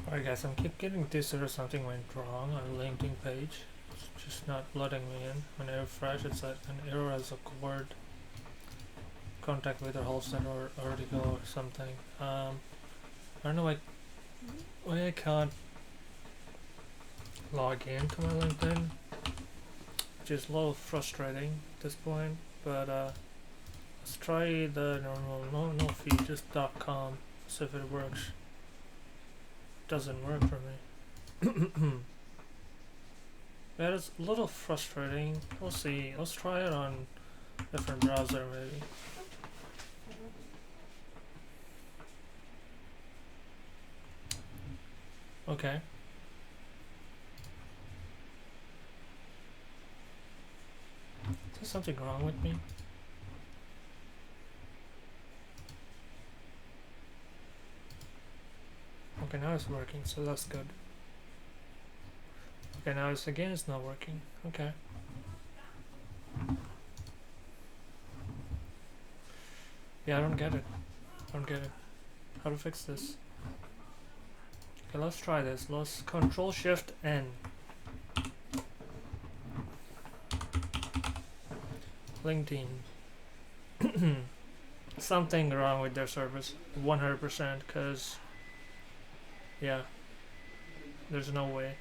Alright guys, I keep getting this or something went wrong on LinkedIn page. It's just not letting me in. When I refresh, it's like an error as acquired contact with the host or article or something. I don't know why I can't log in to my LinkedIn, which is a little frustrating at this point. But let's try the normal no fee just .com, see if it works. Doesn't work for me. Yeah, it's a little frustrating. We'll see. Let's try it on a different browser maybe. Okay. Is there something wrong with me? Okay, now it's working, so that's good. Okay, now it's not working. Okay. Yeah, I don't get it. How to fix this? Okay, let's try this. Let's Control Shift N. LinkedIn. Something wrong with their service. 100%, because yeah, there's no way.